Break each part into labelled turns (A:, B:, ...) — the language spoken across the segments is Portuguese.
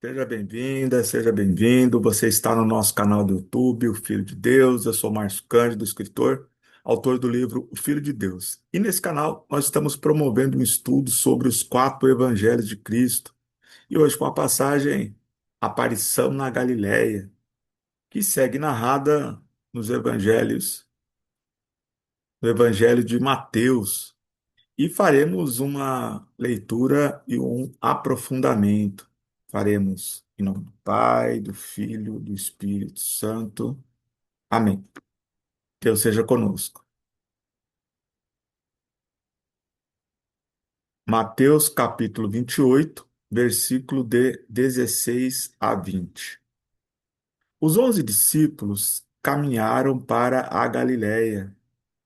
A: Seja bem-vinda, seja bem-vindo. Você está no nosso canal do YouTube, O Filho de Deus. Eu sou Márcio Cândido, escritor, autor do livro O Filho de Deus. E nesse canal nós estamos promovendo um estudo sobre os quatro evangelhos de Cristo. E hoje com a passagem Aparição na Galileia, que segue narrada nos evangelhos, no Evangelho de Mateus. E faremos uma leitura e um aprofundamento. Faremos em nome do Pai, do Filho, do Espírito Santo. Amém. Deus seja conosco. Mateus capítulo 28, versículo de 16 a 20. Os 11 discípulos caminharam para a Galiléia,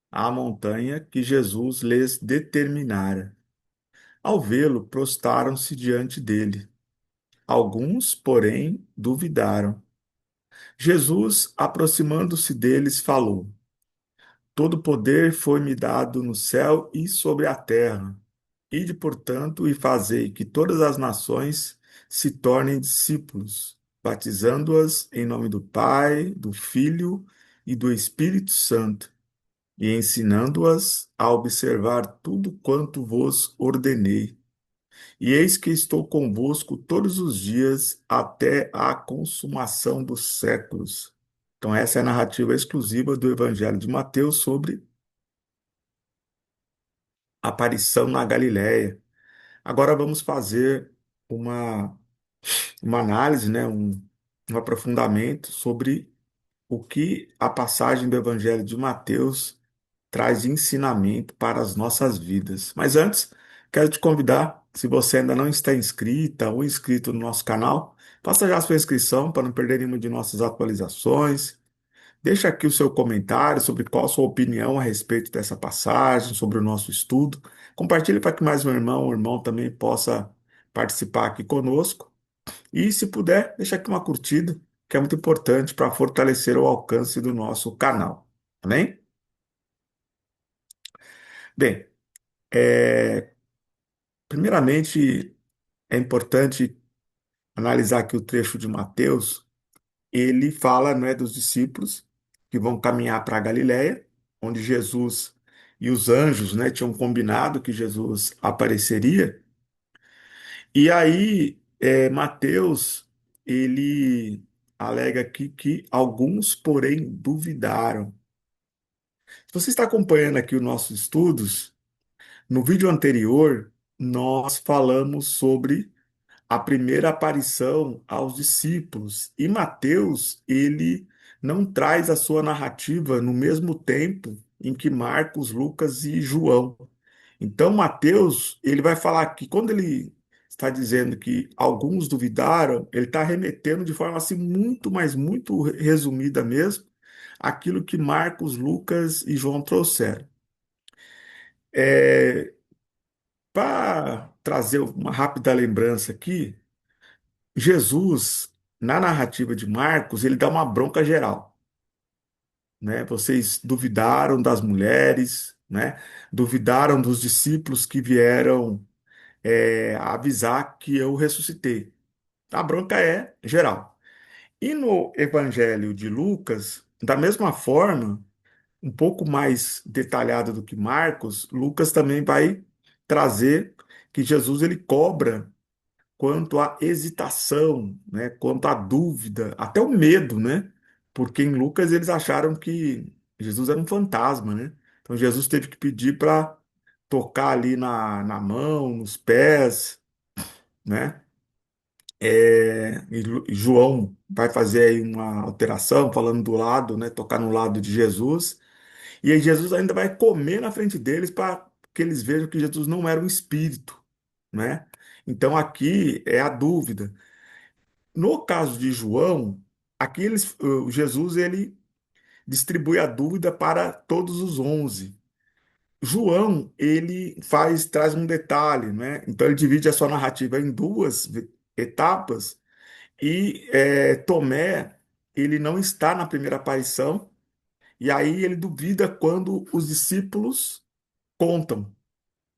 A: a montanha que Jesus lhes determinara. Ao vê-lo, prostaram-se diante dele. Alguns, porém, duvidaram. Jesus, aproximando-se deles, falou: Todo poder foi-me dado no céu e sobre a terra. Ide, portanto, e fazei que todas as nações se tornem discípulos, batizando-as em nome do Pai, do Filho e do Espírito Santo, e ensinando-as a observar tudo quanto vos ordenei. E eis que estou convosco todos os dias até a consumação dos séculos. Então, essa é a narrativa exclusiva do Evangelho de Mateus sobre a aparição na Galiléia. Agora vamos fazer uma, uma análise, né, um aprofundamento sobre o que a passagem do Evangelho de Mateus traz de ensinamento para as nossas vidas. Mas antes, quero te convidar, se você ainda não está inscrita ou inscrito no nosso canal, faça já a sua inscrição para não perder nenhuma de nossas atualizações. Deixa aqui o seu comentário sobre qual a sua opinião a respeito dessa passagem, sobre o nosso estudo. Compartilhe para que mais um irmão ou irmão também possa participar aqui conosco. E se puder, deixa aqui uma curtida, que é muito importante para fortalecer o alcance do nosso canal. Amém? Bem, primeiramente é importante analisar aqui o trecho de Mateus. Ele fala, não é, dos discípulos que vão caminhar para a Galiléia, onde Jesus e os anjos, né, tinham combinado que Jesus apareceria. E aí, Mateus, ele alega aqui que alguns, porém, duvidaram. Se você está acompanhando aqui os nossos estudos, no vídeo anterior, nós falamos sobre a primeira aparição aos discípulos. E Mateus, ele não traz a sua narrativa no mesmo tempo em que Marcos, Lucas e João. Então, Mateus, ele vai falar que quando ele está dizendo que alguns duvidaram, ele está remetendo de forma assim muito, mas muito resumida mesmo, aquilo que Marcos, Lucas e João trouxeram. É, para trazer uma rápida lembrança aqui, Jesus, na narrativa de Marcos, ele dá uma bronca geral, né? Vocês duvidaram das mulheres, né? Duvidaram dos discípulos que vieram avisar que eu ressuscitei. A bronca é geral. E no Evangelho de Lucas, da mesma forma, um pouco mais detalhado do que Marcos, Lucas também vai trazer que Jesus ele cobra quanto à hesitação, né, quanto à dúvida, até o medo, né? Porque em Lucas eles acharam que Jesus era um fantasma, né? Então Jesus teve que pedir para tocar ali na mão, nos pés, né? E João vai fazer aí uma alteração, falando do lado, né? Tocar no lado de Jesus. E aí Jesus ainda vai comer na frente deles para que eles vejam que Jesus não era um espírito, né? Então aqui é a dúvida. No caso de João, aqui o Jesus ele distribui a dúvida para todos os 11. João ele traz um detalhe, né? Então ele divide a sua narrativa em duas etapas e Tomé ele não está na primeira aparição e aí ele duvida quando os discípulos contam,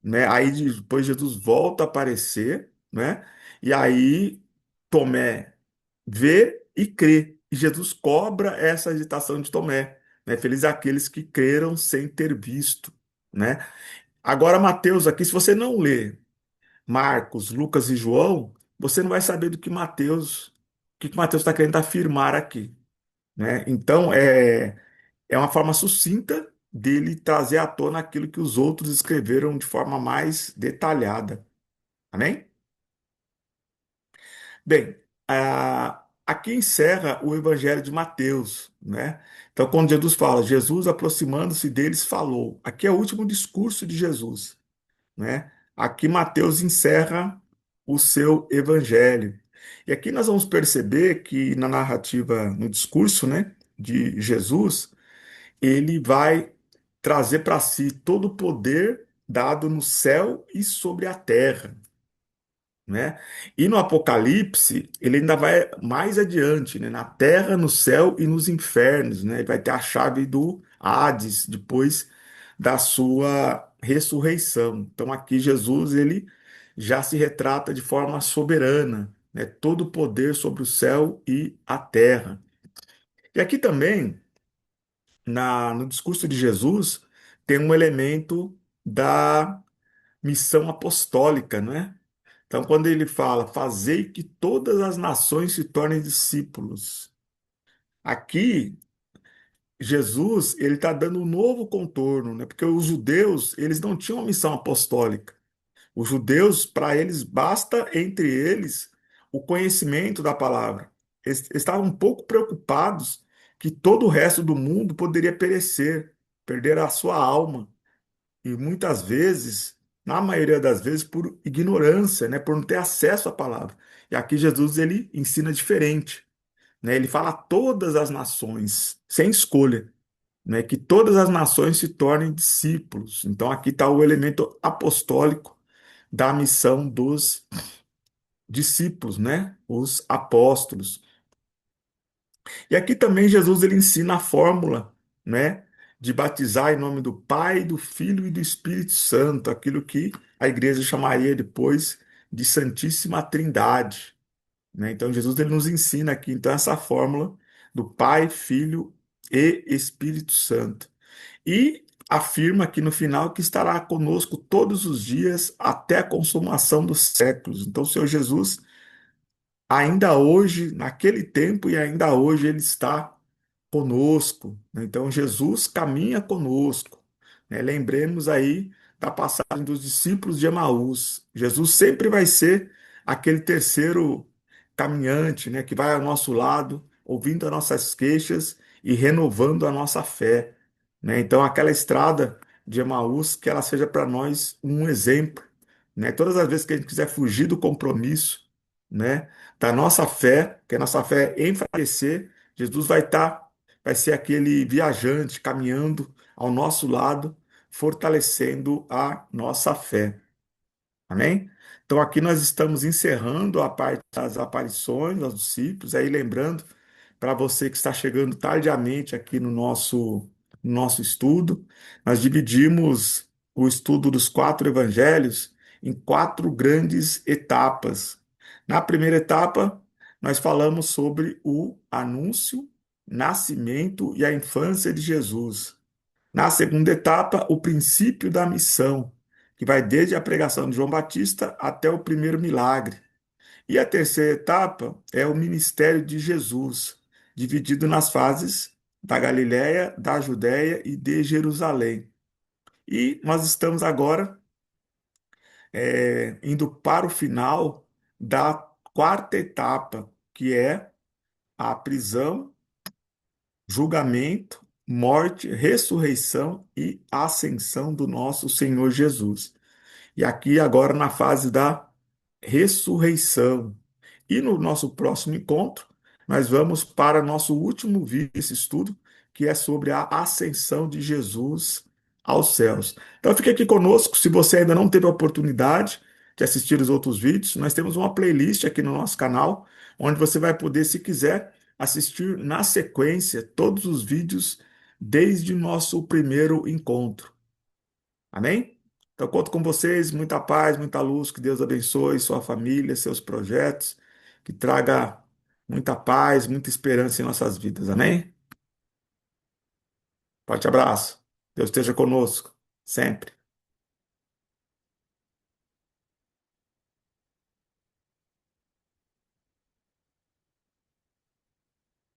A: né? Aí depois Jesus volta a aparecer, né? E aí Tomé vê e crê. E Jesus cobra essa hesitação de Tomé, né? Felizes aqueles que creram sem ter visto, né? Agora, Mateus, aqui, se você não lê Marcos, Lucas e João, você não vai saber do que Mateus, o que Mateus está querendo afirmar aqui, né? Então, é uma forma sucinta dele trazer à tona aquilo que os outros escreveram de forma mais detalhada. Amém? Bem, aqui encerra o Evangelho de Mateus, né? Então, quando Jesus fala, Jesus aproximando-se deles falou. Aqui é o último discurso de Jesus, né? Aqui Mateus encerra o seu Evangelho. E aqui nós vamos perceber que na narrativa, no discurso, né, de Jesus, ele vai trazer para si todo o poder dado no céu e sobre a terra, né? E no Apocalipse, ele ainda vai mais adiante, né? Na terra, no céu e nos infernos, né? Ele vai ter a chave do Hades depois da sua ressurreição. Então aqui Jesus ele já se retrata de forma soberana, né? Todo o poder sobre o céu e a terra. E aqui também, no discurso de Jesus, tem um elemento da missão apostólica, né? Então, quando ele fala, fazei que todas as nações se tornem discípulos. Aqui, Jesus, ele está dando um novo contorno, né? Porque os judeus, eles não tinham uma missão apostólica. Os judeus, para eles, basta entre eles o conhecimento da palavra. Eles estavam um pouco preocupados que todo o resto do mundo poderia perecer, perder a sua alma. E muitas vezes, na maioria das vezes, por ignorância, né, por não ter acesso à palavra. E aqui Jesus ele ensina diferente, né? Ele fala a todas as nações, sem escolha, né, que todas as nações se tornem discípulos. Então aqui está o elemento apostólico da missão dos discípulos, né? Os apóstolos. E aqui também Jesus ele ensina a fórmula, né, de batizar em nome do Pai, do Filho e do Espírito Santo, aquilo que a igreja chamaria depois de Santíssima Trindade, né? Então Jesus ele nos ensina aqui então essa fórmula do Pai, Filho e Espírito Santo. E afirma aqui no final que estará conosco todos os dias até a consumação dos séculos. Então o Senhor Jesus ainda hoje, naquele tempo e ainda hoje, ele está conosco, né? Então, Jesus caminha conosco, né? Lembremos aí da passagem dos discípulos de Emaús. Jesus sempre vai ser aquele terceiro caminhante, né? Que vai ao nosso lado, ouvindo as nossas queixas e renovando a nossa fé, né? Então, aquela estrada de Emaús, que ela seja para nós um exemplo, né? Todas as vezes que a gente quiser fugir do compromisso, né, da nossa fé, que a nossa fé enfraquecer, Jesus vai ser aquele viajante caminhando ao nosso lado, fortalecendo a nossa fé. Amém? Então aqui nós estamos encerrando a parte das aparições aos discípulos, aí lembrando para você que está chegando tardiamente aqui no nosso estudo, nós dividimos o estudo dos quatro evangelhos em quatro grandes etapas. Na primeira etapa, nós falamos sobre o anúncio, nascimento e a infância de Jesus. Na segunda etapa, o princípio da missão, que vai desde a pregação de João Batista até o primeiro milagre. E a terceira etapa é o ministério de Jesus, dividido nas fases da Galiléia, da Judéia e de Jerusalém. E nós estamos agora indo para o final da quarta etapa, que é a prisão, julgamento, morte, ressurreição e ascensão do nosso Senhor Jesus. E aqui agora na fase da ressurreição. E no nosso próximo encontro, nós vamos para nosso último vídeo desse estudo, que é sobre a ascensão de Jesus aos céus. Então fique aqui conosco, se você ainda não teve a oportunidade de assistir os outros vídeos, nós temos uma playlist aqui no nosso canal, onde você vai poder, se quiser, assistir na sequência todos os vídeos desde o nosso primeiro encontro. Amém? Então, conto com vocês, muita paz, muita luz, que Deus abençoe sua família, seus projetos, que traga muita paz, muita esperança em nossas vidas. Amém? Forte abraço. Deus esteja conosco, sempre.